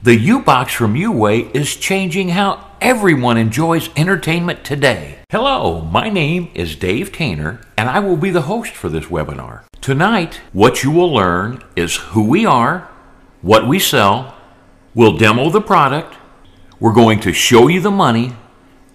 The U-Box from Uway is changing how everyone enjoys entertainment today. Hello, my name is Dave Tainer, and I will be the host for this webinar. Tonight, what you will learn is who we are, what we sell, we'll demo the product, we're going to show you the money,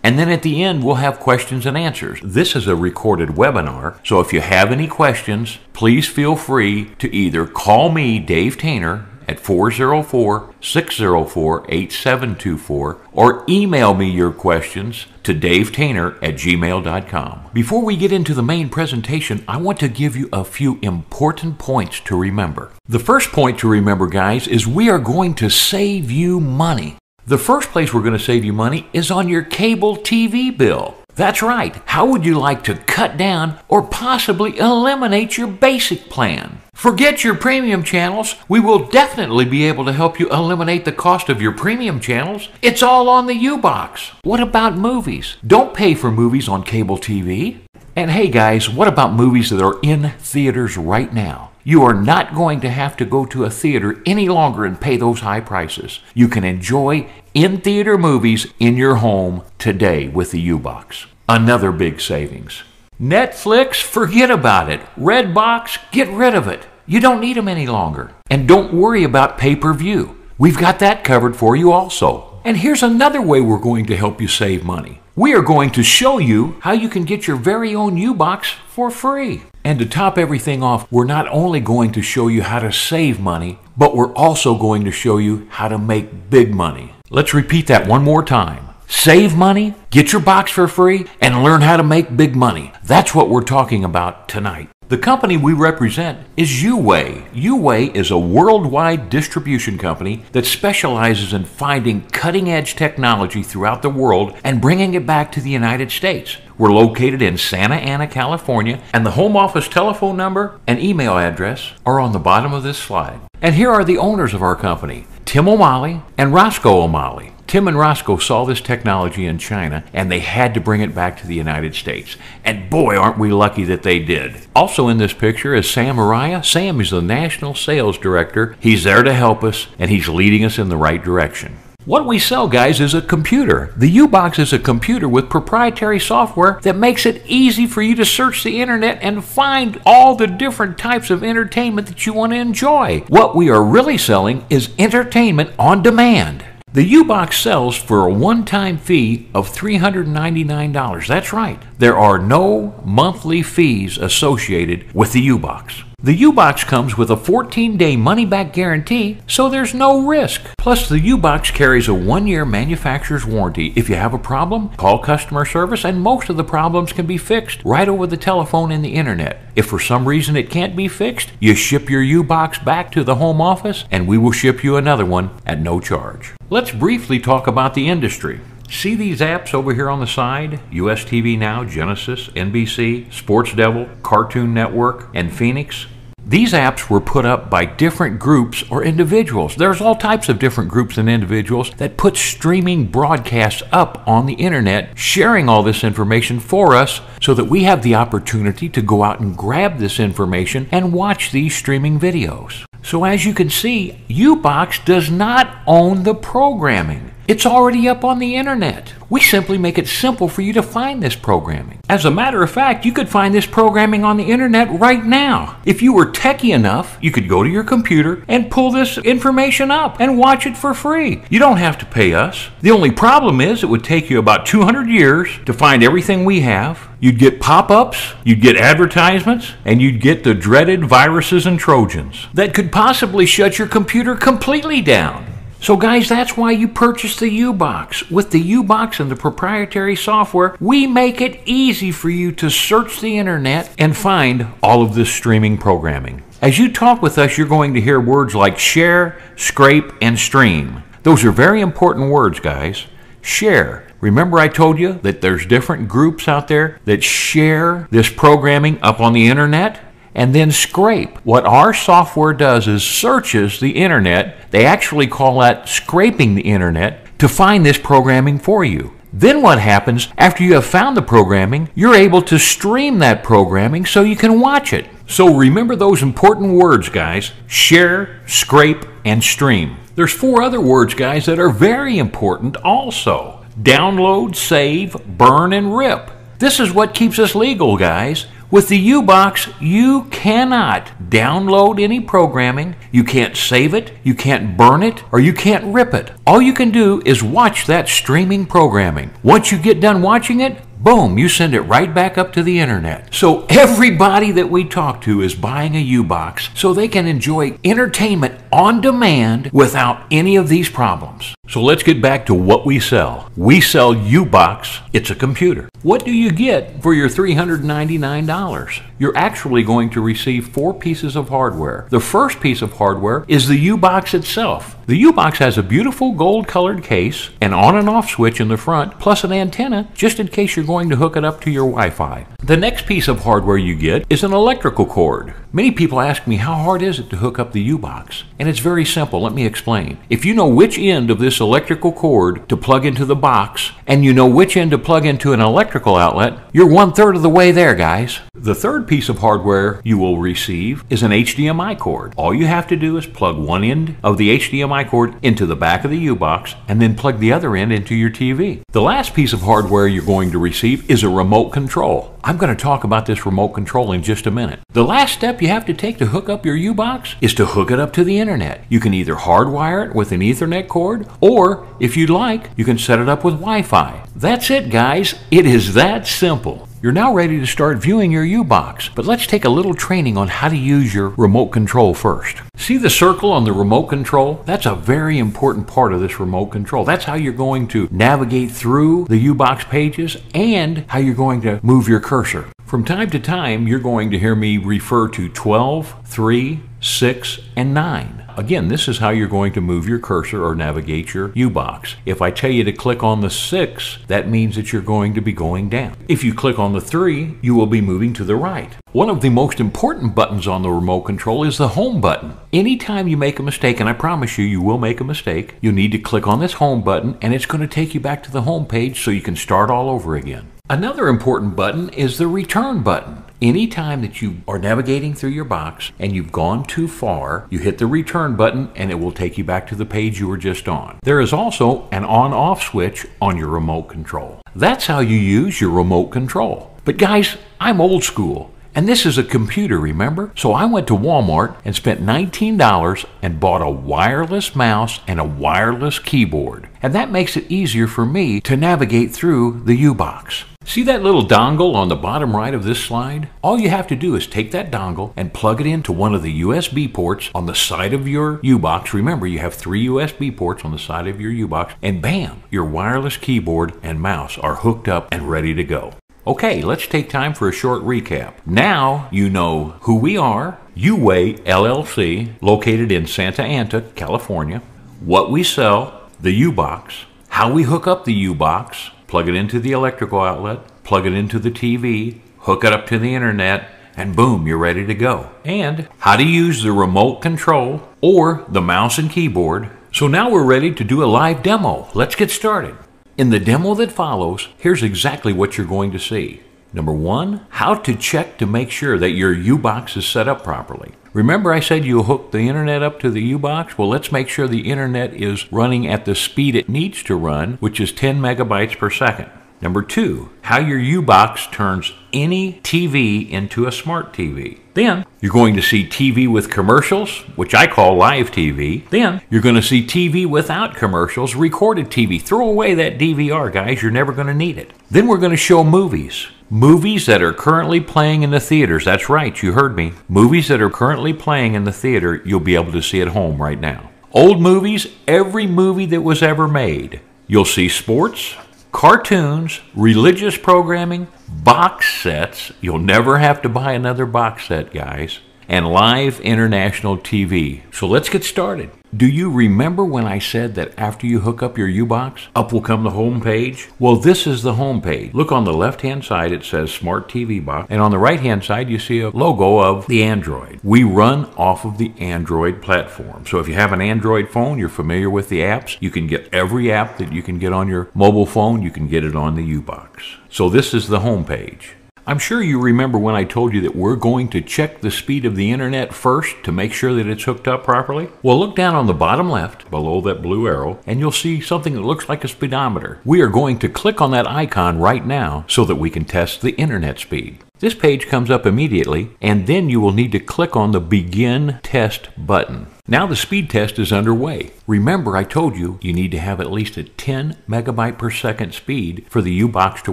and then at the end, we'll have questions and answers. This is a recorded webinar, so if you have any questions, please feel free to either call me, Dave Tainer, at 404-604-8724 or email me your questions to davetainer@gmail.com. Before we get into the main presentation, I want to give you a few important points to remember. The first point to remember, guys, is we are going to save you money. The first place we're going to save you money is on your cable TV bill. That's right. How would you like to cut down or possibly eliminate your basic plan? Forget your premium channels. We will definitely be able to help you eliminate the cost of your premium channels. It's all on the U-Box. What about movies? Don't pay for movies on cable TV. And hey guys, what about movies that are in theaters right now? You are not going to have to go to a theater any longer and pay those high prices. You can enjoy in-theater movies in your home today with the U-Box. Another big savings. Netflix, forget about it. Redbox, get rid of it. You don't need them any longer. And don't worry about pay-per-view. We've got that covered for you also. And here's another way we're going to help you save money. We are going to show you how you can get your very own U-Box for free. And to top everything off, we're not only going to show you how to save money, but we're also going to show you how to make big money. Let's repeat that one more time. Save money, get your box for free, and learn how to make big money. That's what we're talking about tonight. The company we represent is Uway. Uway is a worldwide distribution company that specializes in finding cutting-edge technology throughout the world and bringing it back to the United States. We're located in Santa Ana, California, and the home office telephone number and email address are on the bottom of this slide. And here are the owners of our company, Tim O'Malley and Roscoe O'Malley. Tim and Roscoe saw this technology in China, and they had to bring it back to the United States. And boy, aren't we lucky that they did. Also in this picture is Sam Araya. Sam is the National Sales Director. He's there to help us, and he's leading us in the right direction. What we sell, guys, is a computer. The U-Box is a computer with proprietary software that makes it easy for you to search the internet and find all the different types of entertainment that you want to enjoy. What we are really selling is entertainment on demand. The U-Box sells for a one-time fee of $399. That's right. There are no monthly fees associated with the U-Box. The U-Box comes with a 14-day money-back guarantee, so there's no risk. Plus, the U-Box carries a 1-year manufacturer's warranty. If you have a problem, call customer service, and most of the problems can be fixed right over the telephone and the internet. If for some reason it can't be fixed, you ship your U-Box back to the home office, and we will ship you another one at no charge. Let's briefly talk about the industry. See these apps over here on the side? US TV Now, Genesis, NBC, Sports Devil, Cartoon Network, and Phoenix. These apps were put up by different groups or individuals. There's all types of different groups and individuals that put streaming broadcasts up on the internet, sharing all this information for us so that we have the opportunity to go out and grab this information and watch these streaming videos. So as you can see, U-Box does not own the programming. It's already up on the internet. We simply make it simple for you to find this programming. As a matter of fact, you could find this programming on the internet right now. If you were techie enough, you could go to your computer and pull this information up and watch it for free. You don't have to pay us. The only problem is it would take you about 200 years to find everything we have. You'd get pop-ups, you'd get advertisements, and you'd get the dreaded viruses and Trojans that could possibly shut your computer completely down. So guys, that's why you purchase the U-Box. With the U-Box and the proprietary software, we make it easy for you to search the internet and find all of this streaming programming. As you talk with us, you're going to hear words like share, scrape, and stream. Those are very important words, guys. Share. Remember I told you that there's different groups out there that share this programming up on the internet? And then scrape. What our software does is searches the internet. They actually call that scraping the internet to find this programming for you. Then what happens after you have found the programming, you're able to stream that programming so you can watch it. So remember those important words, guys. Share, scrape, and stream. There's 4 other words, guys, that are very important also. Download, save, burn, and rip. This is what keeps us legal, guys. With the U-Box, you cannot download any programming, you can't save it, you can't burn it, or you can't rip it. All you can do is watch that streaming programming. Once you get done watching it, boom, you send it right back up to the internet. So everybody that we talk to is buying a U-Box so they can enjoy entertainment on demand without any of these problems. So let's get back to what we sell. We sell U-Box. It's a computer. What do you get for your $399? You're actually going to receive 4 pieces of hardware. The first piece of hardware is the U-Box itself. The U-Box has a beautiful gold-colored case, an on and off switch in the front, plus an antenna just in case you're going to hook it up to your Wi-Fi. The next piece of hardware you get is an electrical cord. Many people ask me, how hard is it to hook up the U-Box? And it's very simple. Let me explain. If you know which end of this electrical cord to plug into the box, and you know which end to plug into an electrical outlet, you're 1/3 of the way there, guys. The third piece of hardware you will receive is an HDMI cord. All you have to do is plug one end of the HDMI cord into the back of the U-Box and then plug the other end into your TV. The last piece of hardware you're going to receive is a remote control. I'm going to talk about this remote control in just a minute. The last step you have to take to hook up your U-Box is to hook it up to the internet. You can either hardwire it with an Ethernet cord, or if you'd like, you can set it up with Wi-Fi. That's it, guys. It is that simple. You're now ready to start viewing your U-Box, but let's take a little training on how to use your remote control first. See the circle on the remote control? That's a very important part of this remote control. That's how you're going to navigate through the U-Box pages and how you're going to move your cursor. From time to time, you're going to hear me refer to 12, 3, 6, and 9. Again, this is how you're going to move your cursor or navigate your U-Box. If I tell you to click on the 6, that means that you're going to be going down. If you click on the 3, you will be moving to the right. One of the most important buttons on the remote control is the home button. Anytime you make a mistake, and I promise you, you will make a mistake, you need to click on this home button and it's going to take you back to the home page so you can start all over again. Another important button is the return button. Anytime that you are navigating through your box and you've gone too far, you hit the return button and it will take you back to the page you were just on. There is also an on-off switch on your remote control. That's how you use your remote control. But guys, I'm old school. And this is a computer, remember? So I went to Walmart and spent $19 and bought a wireless mouse and a wireless keyboard. And that makes it easier for me to navigate through the U-Box. See that little dongle on the bottom right of this slide? All you have to do is take that dongle and plug it into one of the USB ports on the side of your U-Box. Remember, you have 3 USB ports on the side of your U-Box, and bam, your wireless keyboard and mouse are hooked up and ready to go. Okay, let's take time for a short recap. Now you know who we are, Uway LLC, located in Santa Ana, California, what we sell, the U-Box, how we hook up the U-Box, plug it into the electrical outlet, plug it into the TV, hook it up to the internet, and boom, you're ready to go. And how to use the remote control or the mouse and keyboard. So now we're ready to do a live demo. Let's get started. In the demo that follows, here's exactly what you're going to see. Number 1, how to check to make sure that your U-Box is set up properly. Remember I said you hook the internet up to the U-Box? Well, let's make sure the internet is running at the speed it needs to run, which is 10 megabytes per second. Number 2, how your U-Box turns any TV into a smart TV. Then you're going to see TV with commercials, which I call live TV. Then you're going to see TV without commercials, recorded TV. Throw away that DVR, guys. You're never going to need it. Then we're going to show movies. Movies that are currently playing in the theaters. That's right, you heard me. Movies that are currently playing in the theater, you'll be able to see at home right now. Old movies, every movie that was ever made. You'll see sports, cartoons, religious programming, box sets. You'll never have to buy another box set, guys. And live international TV. So let's get started. Do you remember when I said that after you hook up your U-Box, up will come the home page? Well, this is the home page. Look on the left-hand side, it says Smart TV Box. And on the right-hand side, you see a logo of the Android. We run off of the Android platform. So if you have an Android phone, you're familiar with the apps. You can get every app that you can get on your mobile phone. You can get it on the U-Box. So this is the home page. I'm sure you remember when I told you that we're going to check the speed of the internet first to make sure that it's hooked up properly. Well, look down on the bottom left below that blue arrow and you'll see something that looks like a speedometer. We are going to click on that icon right now so that we can test the internet speed. This page comes up immediately, and then you will need to click on the Begin Test button. Now the speed test is underway. Remember, I told you you need to have at least a 10 megabyte per second speed for the U-Box to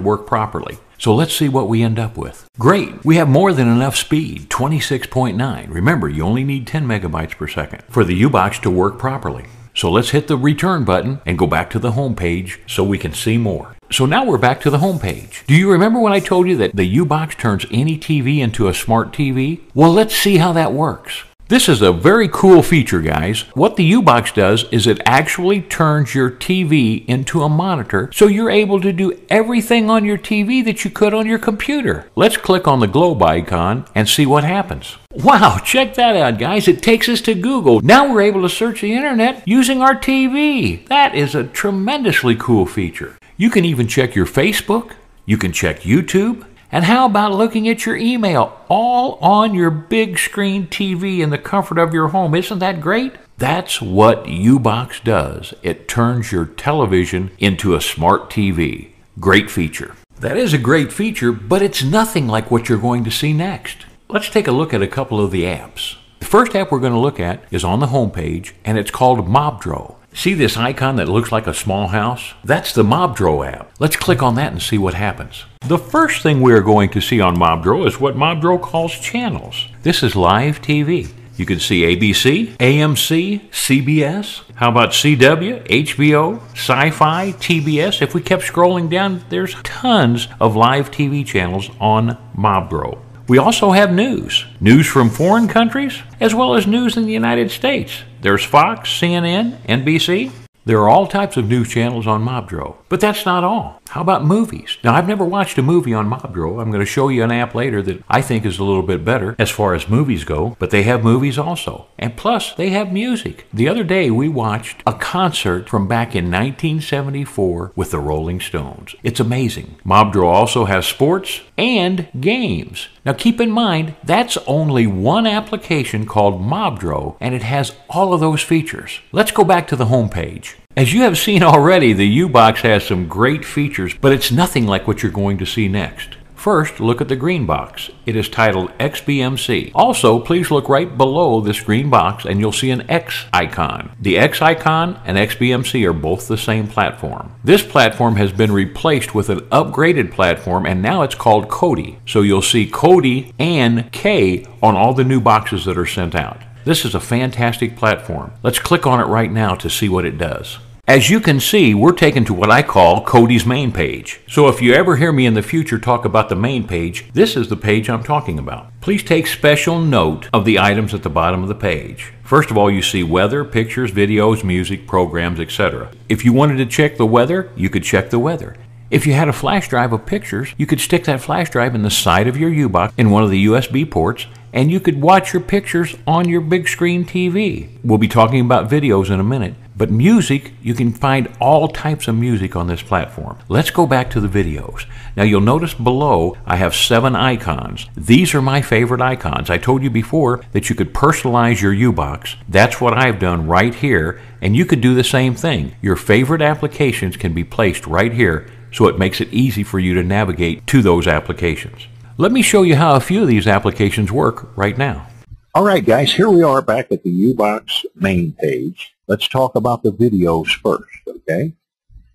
work properly. So let's see what we end up with. Great, we have more than enough speed, 26.9. Remember, you only need 10 megabytes per second for the U-Box to work properly. So let's hit the return button and go back to the home page so we can see more. So now we're back to the home page. Do you remember when I told you that the U-Box turns any TV into a smart TV? Well, let's see how that works. This is a very cool feature, guys. What the U-Box does is it actually turns your TV into a monitor, so you're able to do everything on your TV that you could on your computer. Let's click on the globe icon and see what happens. Wow, check that out, guys. It takes us to Google. Now we're able to search the internet using our TV. That is a tremendously cool feature. You can even check your Facebook. You can check YouTube. And how about looking at your email all on your big screen TV in the comfort of your home? Isn't that great? That's what U-Box does. It turns your television into a smart TV. Great feature. That is a great feature, but it's nothing like what you're going to see next. Let's take a look at a couple of the apps. The first app we're going to look at is on the home page, and it's called Mobdro. See this icon that looks like a small house? That's the Mobdro app. Let's click on that and see what happens. The first thing we are going to see on Mobdro is what Mobdro calls channels. This is live TV. You can see ABC, AMC, CBS. How about CW, HBO, Sci-Fi, TBS? If we kept scrolling down, there's tons of live TV channels on Mobdro. We also have news. News from foreign countries, as well as news in the United States. There's Fox, CNN, NBC. There are all types of news channels on Mobdro. But that's not all. How about movies? Now, I've never watched a movie on Mobdro. I'm going to show you an app later that I think is a little bit better as far as movies go, but they have movies also. And plus, they have music. The other day, we watched a concert from back in 1974 with the Rolling Stones. It's amazing. Mobdro also has sports and games. Now, keep in mind, that's only one application called Mobdro, and it has all of those features. Let's go back to the home page. As you have seen already, the U-Box has some great features, but it's nothing like what you're going to see next. First, look at the green box. It is titled XBMC. Also, please look right below this green box and you'll see an X icon. The X icon and XBMC are both the same platform. This platform has been replaced with an upgraded platform and now it's called Kodi. So you'll see Kodi and K on all the new boxes that are sent out. This is a fantastic platform. Let's click on it right now to see what it does. As you can see, we're taken to what I call Kodi's main page. So if you ever hear me in the future talk about the main page, this is the page I'm talking about. Please take special note of the items at the bottom of the page. First of all, you see weather, pictures, videos, music, programs, etc. If you wanted to check the weather, you could check the weather. If you had a flash drive of pictures, you could stick that flash drive in the side of your U-Box in one of the USB ports, and you could watch your pictures on your big screen TV. We'll be talking about videos in a minute, but music, you can find all types of music on this platform. Let's go back to the videos. Now you'll notice below I have 7 icons. These are my favorite icons. I told you before that you could personalize your U-Box. That's what I've done right here, and you could do the same thing. Your favorite applications can be placed right here, so it makes it easy for you to navigate to those applications. Let me show you how a few of these applications work right now. All right, guys, here we are back at the U-Box main page. Let's talk about the videos first, okay?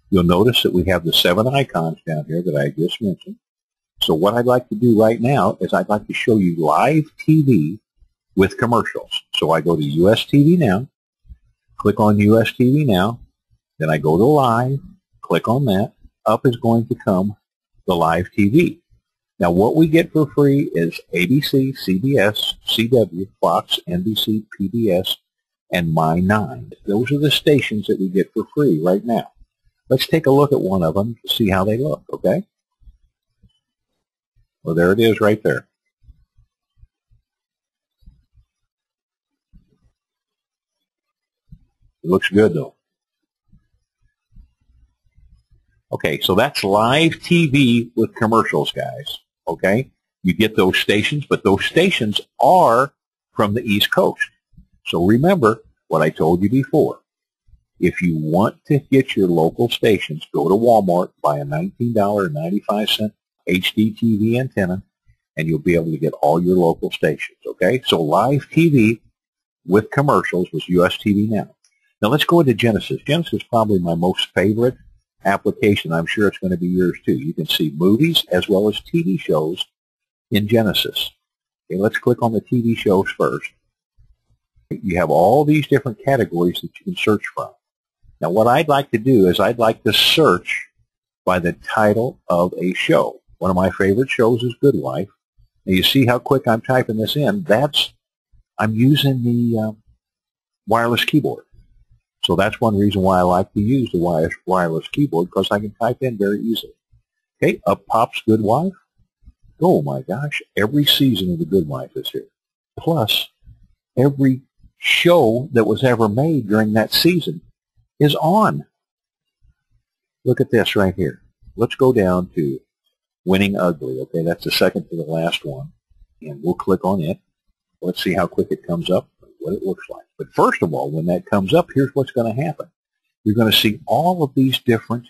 You'll notice that we have the 7 icons down here that I just mentioned. So what I'd like to do right now is I'd like to show you live TV with commercials. So I go to US TV Now, click on US TV Now, then I go to Live, click on that. Up is going to come the live TV. Now what we get for free is ABC, CBS, CW, Fox, NBC, PBS, and My 9. Those are the stations that we get for free right now. Let's take a look at one of them to see how they look, okay? Well, there it is right there. It looks good though. Okay, so that's live TV with commercials, guys. okay? You get those stations, but those stations are from the East Coast. So remember what I told you before. If you want to get your local stations, go to Walmart, buy a $19.95 HD TV antenna, and you'll be able to get all your local stations, okay? So live TV with commercials was US TV Now. Now let's go into Genesis. Genesis is probably my most favorite application. I'm sure it's going to be yours too. You can see movies as well as TV shows in Genesis. Okay, let's click on the TV shows first. You have all these different categories that you can search from. Now what I'd like to do is I'd like to search by the title of a show. One of my favorite shows is Good Wife. Now you see how quick I'm typing this in. I'm using the wireless keyboard. So that's one reason why I like to use the wireless keyboard, because I can type in very easily. Okay, up pops Good Wife. Oh my gosh, every season of The Good Wife is here. Plus, every show that was ever made during that season is on. Look at this right here. Let's go down to Winning Ugly. Okay, that's the second to the last one. And we'll click on it. Let's see how quick it comes up, what it looks like. But first of all, when that comes up, here's what's going to happen. You're going to see all of these different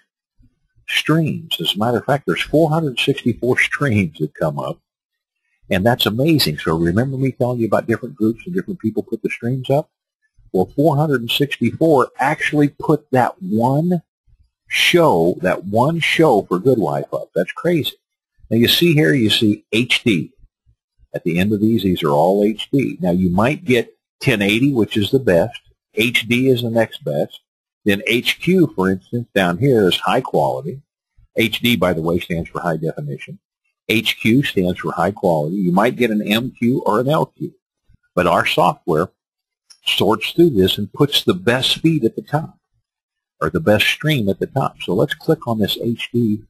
streams. As a matter of fact, there's 464 streams that come up, and that's amazing. So remember me telling you about different groups and different people put the streams up? Well, 464 actually put that one show for Good Wife up. That's crazy. Now you see here, you see HD. At the end of these are all HD. Now you might get 1080, which is the best. HD is the next best. Then HQ, for instance, down here is high quality. HD, by the way, stands for high definition. HQ stands for high quality. You might get an MQ or an LQ. But our software sorts through this and puts the best feed at the top, or the best stream at the top. So let's click on this HD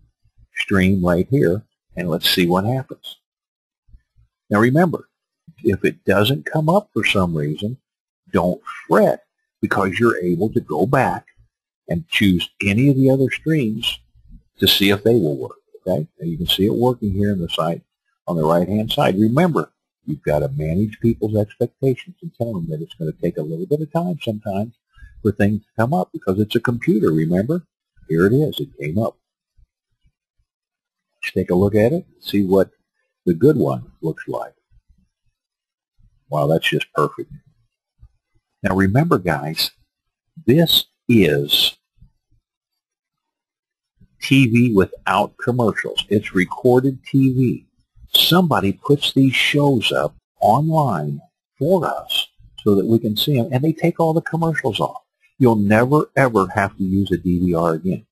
stream right here, and let's see what happens. Now remember, if it doesn't come up for some reason, don't fret, because you're able to go back and choose any of the other streams to see if they will work. Okay? Now you can see it working here in the site on the right-hand side. Remember, you've got to manage people's expectations and tell them that it's going to take a little bit of time sometimes for things to come up, because it's a computer, remember? Here it is. It came up. Let's take a look at it and see what the good one looks like. Wow, that's just perfect. Now remember, guys, this is TV without commercials. It's recorded TV. Somebody puts these shows up online for us so that we can see them, and they take all the commercials off. You'll never, ever have to use a DVR again.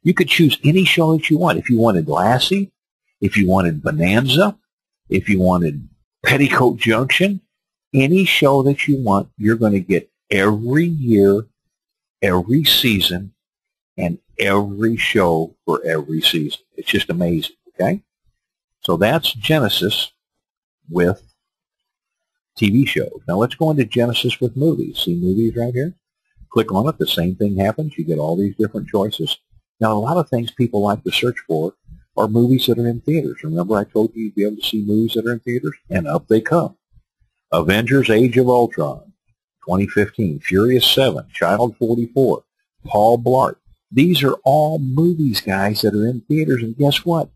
You could choose any show that you want. If you wanted Lassie, if you wanted Bonanza, if you wanted Petticoat Junction, any show that you want, you're going to get every year, every season, and every show for every season. It's just amazing, okay? So that's Genesis with TV shows. Now let's go into Genesis with movies. See movies right here? Click on it. The same thing happens. You get all these different choices. Now a lot of things people like to search for are movies that are in theaters. Remember I told you you'd be able to see movies that are in theaters? And up they come. Avengers Age of Ultron, 2015. Furious 7, Child 44, Paul Blart. These are all movies, guys, that are in theaters. And guess what?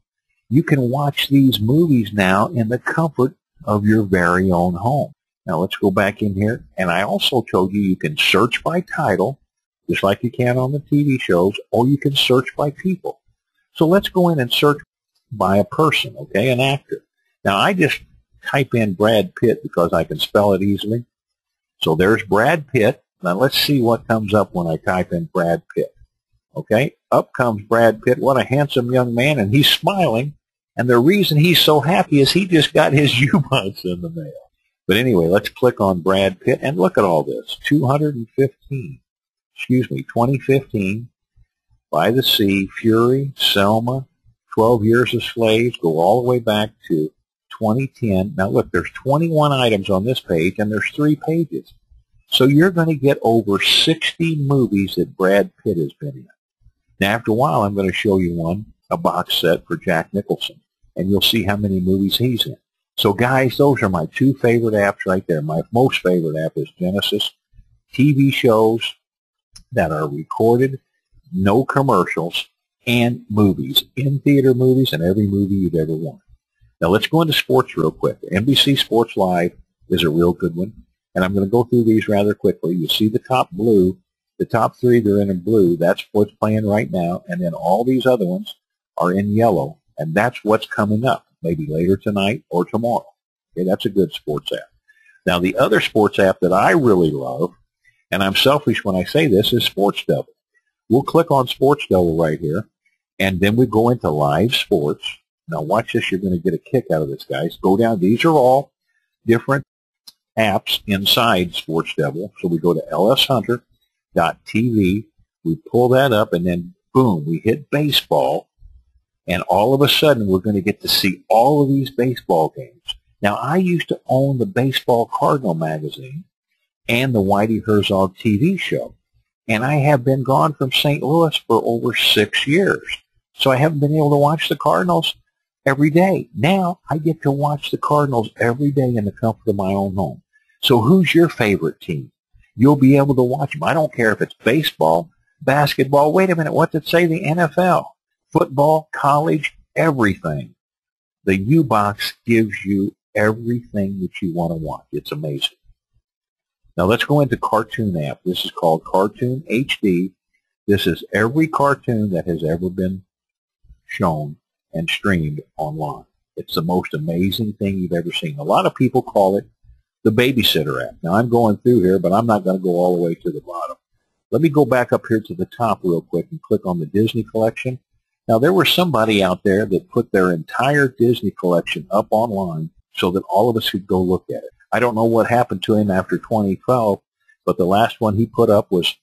You can watch these movies now in the comfort of your very own home. Now let's go back in here. And I also told you you can search by title, just like you can on the TV shows, or you can search by people. So let's go in and search by a person, okay, an actor. Now I just type in Brad Pitt because I can spell it easily. So there's Brad Pitt. Now let's see what comes up when I type in Brad Pitt. Okay, up comes Brad Pitt. What a handsome young man, and he's smiling. And the reason he's so happy is he just got his U-Box in the mail. But anyway, let's click on Brad Pitt, and look at all this. 2015, By the Sea, Fury, Selma, 12 Years a Slave, go all the way back to 2010. Now look, there's 21 items on this page, and there's 3 pages. So you're going to get over 60 movies that Brad Pitt has been in. Now after a while, I'm going to show you a box set for Jack Nicholson. and you'll see how many movies he's in. So guys, those are my two favorite apps right there. My most favorite app is Genesis. TV shows that are recorded, no commercials, and movies, in-theater movies, and every movie you've ever wanted. Now let's go into sports real quick. NBC Sports Live is a real good one, and I'm going to go through these rather quickly. You see the top blue, the top three, they're in blue. That's what's playing right now, and then all these other ones are in yellow, and that's what's coming up, maybe later tonight or tomorrow. Okay, that's a good sports app. Now the other sports app that I really love, and I'm selfish when I say this, is Sports Double. We'll click on Sports Double right here, and then we go into live sports. Now watch this, you're going to get a kick out of this, guys. Go down, these are all different apps inside Sports Double. So we go to lshunter.tv, we pull that up, and then boom, we hit baseball, and all of a sudden we're going to get to see all of these baseball games. Now I used to own the Baseball Cardinal magazine and the Whitey Herzog TV show, and I have been gone from St. Louis for over 6 years. So I haven't been able to watch the Cardinals every day. Now I get to watch the Cardinals every day in the comfort of my own home. So who's your favorite team? You'll be able to watch them. I don't care if it's baseball, basketball. Wait a minute, what's it say? The NFL, football, college, everything. The U-Box gives you everything that you want to watch. It's amazing. Now let's go into Cartoon app. This is called Cartoon HD. This is every cartoon that has ever been shown and streamed online. It's the most amazing thing you've ever seen. A lot of people call it the babysitter app. Now I'm going through here, but I'm not going to go all the way to the bottom. Let me go back up here to the top real quick and click on the Disney collection. Now there was somebody out there that put their entire Disney collection up online so that all of us could go look at it. I don't know what happened to him after 2012, but the last one he put up was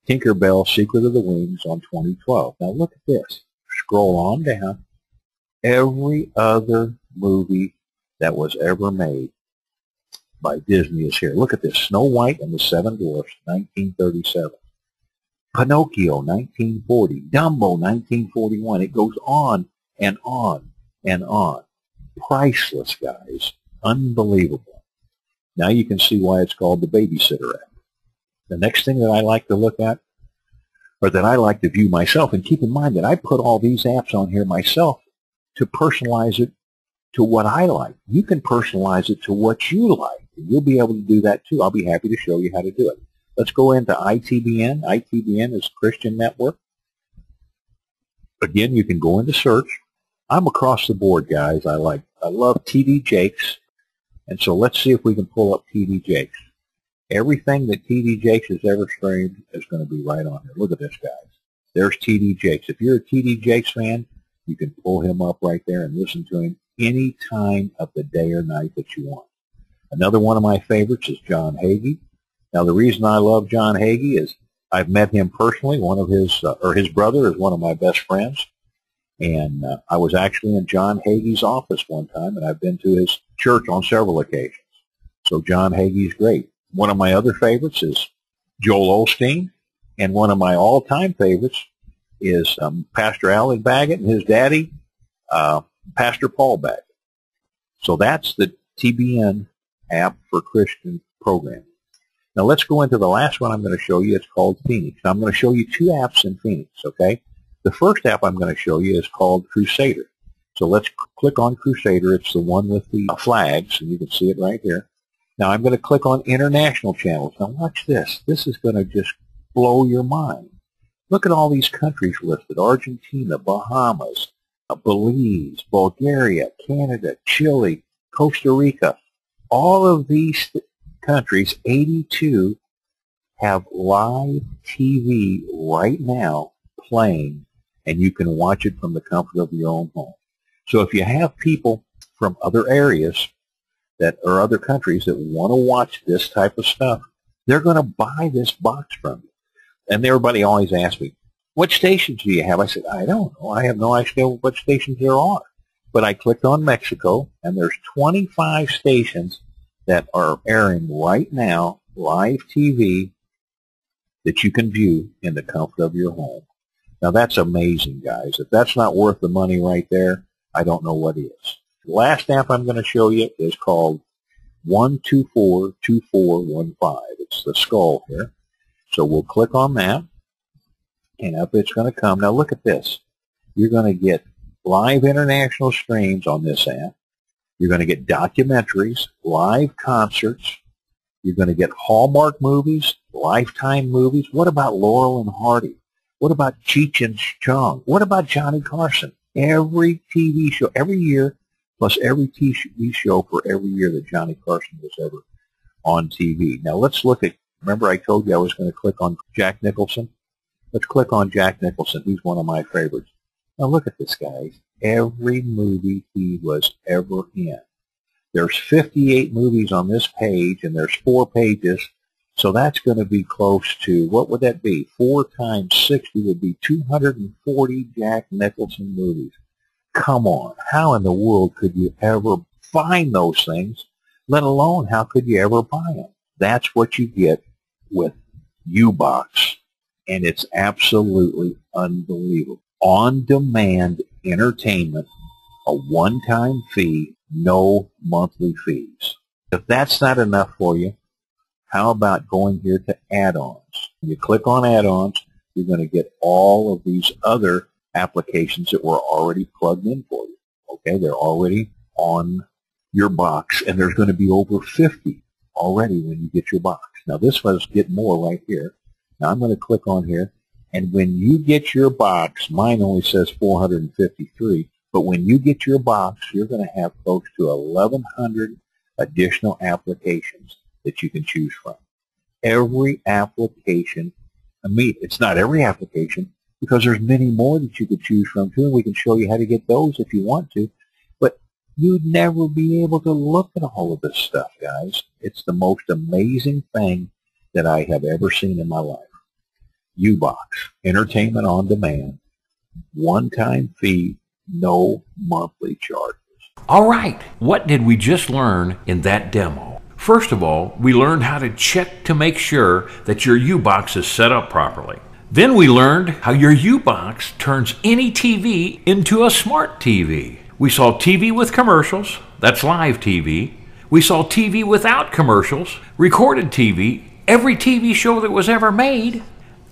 Tinkerbell Secret of the Wings on 2012. Now look at this. Scroll on down. Every other movie that was ever made by Disney is here. Look at this. Snow White and the Seven Dwarfs, 1937. Pinocchio, 1940. Dumbo, 1941. It goes on and on and on. Priceless, guys. Unbelievable. Now you can see why it's called the babysitter app. The next thing that I like to look at, or that I like to view myself, and keep in mind that I put all these apps on here myself to personalize it to what I like. You can personalize it to what you like. You'll be able to do that too. I'll be happy to show you how to do it. Let's go into ITBN. ITBN is Christian Network. Again, you can go into search. I'm across the board, guys. I love TD Jakes. And so let's see if we can pull up TD Jakes. Everything that TD Jakes has ever streamed is going to be right on here. Look at this, guys. There's TD Jakes. If you're a TD Jakes fan, you can pull him up right there and listen to him any time of the day or night that you want. Another one of my favorites is John Hagee. Now, the reason I love John Hagee is I've met him personally. One of his, or his brother is one of my best friends. And I was actually in John Hagee's office one time, and I've been to his church on several occasions. So John Hagee's great. One of my other favorites is Joel Osteen, and one of my all-time favorites is Pastor Alec Baggett and his daddy, Pastor Paul Baggett. So that's the TBN app for Christian programming. Now let's go into the last one I'm going to show you. It's called Phoenix. Now, I'm going to show you two apps in Phoenix, okay? The first app I'm going to show you is called Crusader. So let's click on Crusader. It's the one with the flags, and you can see it right here. Now I'm going to click on international channels. Now watch this. This is going to just blow your mind. Look at all these countries listed. Argentina, Bahamas, Belize, Bulgaria, Canada, Chile, Costa Rica. All of these countries, 82, have live TV right now playing, and you can watch it from the comfort of your own home. So if you have people from other areas that or other countries that want to watch this type of stuff, they're going to buy this box from you. And everybody always asks me, what stations do you have? I said, I don't know. I have no idea what stations there are. But I clicked on Mexico, and there's 25 stations that are airing right now, live TV, that you can view in the comfort of your home. Now, that's amazing, guys. If that's not worth the money right there, I don't know what is. The last app I'm going to show you is called 1242415. It's the skull here. So we'll click on that, and up it's going to come. Now look at this. You're going to get live international streams on this app. You're going to get documentaries, live concerts. You're going to get Hallmark movies, Lifetime movies. What about Laurel and Hardy? What about Cheech and Chong? What about Johnny Carson? Every TV show, every year, plus every TV show for every year that Johnny Carson was ever on TV. Now let's look at, remember I told you I was going to click on Jack Nicholson? Let's click on Jack Nicholson. He's one of my favorites. Now look at this, guys. Every movie he was ever in. There's 58 movies on this page, and there's 4 pages, so that's going to be close to, what would that be? 4 times 60 would be 240 Jack Nicholson movies. Come on, how in the world could you ever find those things, let alone how could you ever buy them? That's what you get with Ubox, and it's absolutely unbelievable. On-demand entertainment, a one-time fee, no monthly fees. If that's not enough for you, how about going here to add-ons? When you click on add-ons, you're going to get all of these other applications that were already plugged in for you. Okay, they're already on your box, and there's going to be over 50 already when you get your box. Now this was get more right here. Now I'm going to click on here, and when you get your box, mine only says 453, but when you get your box, you're going to have close to 1,100 additional applications that you can choose from. Every application, I mean, it's not every application, because there's many more that you could choose from too, and we can show you how to get those if you want to, but you'd never be able to look at all of this stuff, guys. It's the most amazing thing that I have ever seen in my life. Ubox, entertainment on demand, one-time fee, no monthly charges. All right, what did we just learn in that demo? First of all, we learned how to check to make sure that your Ubox is set up properly. Then we learned how your Ubox turns any TV into a smart TV. We saw TV with commercials, that's live TV. We saw TV without commercials, recorded TV, every TV show that was ever made.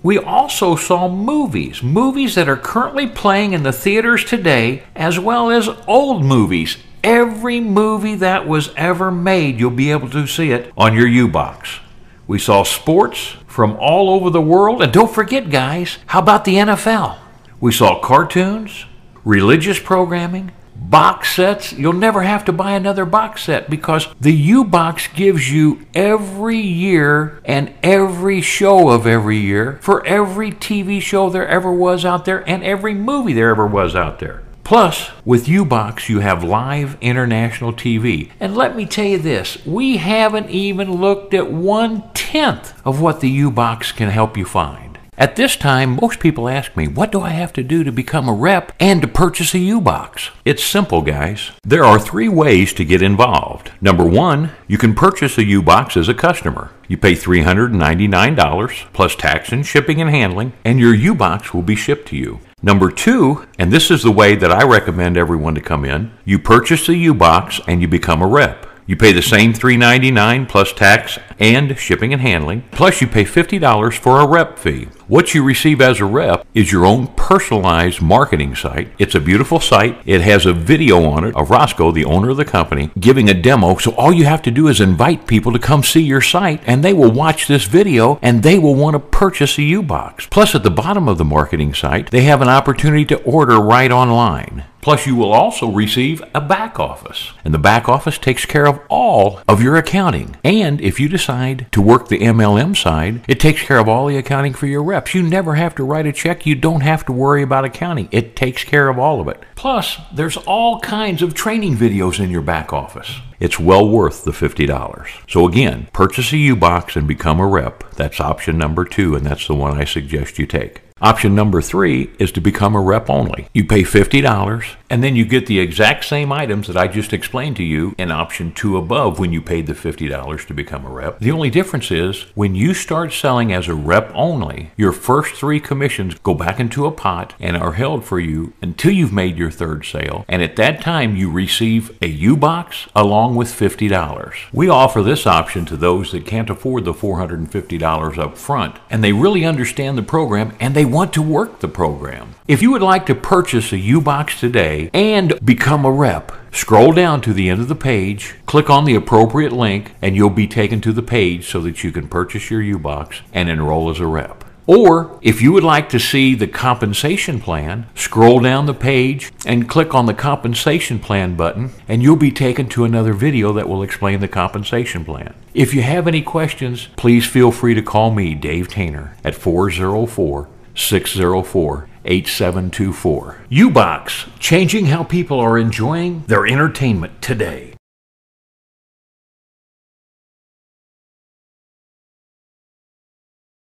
We also saw movies that are currently playing in the theaters today, as well as old movies. Every movie that was ever made, you'll be able to see it on your Ubox. We saw sports from all over the world, and don't forget, guys, how about the NFL? We saw cartoons, religious programming, box sets. You'll never have to buy another box set because the Ubox gives you every year and every show of every year for every TV show there ever was out there and every movie there ever was out there. Plus, with Ubox, you have live international TV. And let me tell you this, we haven't even looked at 1/10 of what the Ubox can help you find. At this time, most people ask me, what do I have to do to become a rep and to purchase a Ubox? It's simple, guys. There are 3 ways to get involved. Number 1, you can purchase a Ubox as a customer. You pay $399 plus tax and shipping and handling, and your Ubox will be shipped to you. Number 2, and this is the way that I recommend everyone to come in, you purchase a Ubox and you become a rep. You pay the same $399 plus tax and shipping and handling, plus you pay $50 for a rep fee. What you receive as a rep is your own personalized marketing site. It's a beautiful site. It has a video on it of Roscoe, the owner of the company, giving a demo. So all you have to do is invite people to come see your site, and they will watch this video, and they will want to purchase a Ubox. Plus, at the bottom of the marketing site, they have an opportunity to order right online. Plus, you will also receive a back office, and the back office takes care of all of your accounting. And if you decide to work the MLM side, it takes care of all the accounting for your reps. You never have to write a check. You don't have to worry about accounting. It takes care of all of it. Plus, there's all kinds of training videos in your back office. It's well worth the $50. So again, purchase a Ubox and become a rep. That's option number 2, and that's the one I suggest you take. Option number 3 is to become a rep only. You pay $50 and then you get the exact same items that I just explained to you in option 2 above when you paid the $50 to become a rep. The only difference is when you start selling as a rep only, your first 3 commissions go back into a pot and are held for you until you've made your 3rd sale. And at that time, you receive a U-Box along with $50. We offer this option to those that can't afford the $450 up front, and they really understand the program and they want to work the program. If you would like to purchase a U-Box today and become a rep, scroll down to the end of the page, click on the appropriate link, and you'll be taken to the page so that you can purchase your U-Box and enroll as a rep. Or, if you would like to see the compensation plan, scroll down the page and click on the compensation plan button, and you'll be taken to another video that will explain the compensation plan. If you have any questions, please feel free to call me, Dave Tainer, at 404-604-8724. U-Box, changing how people are enjoying their entertainment today.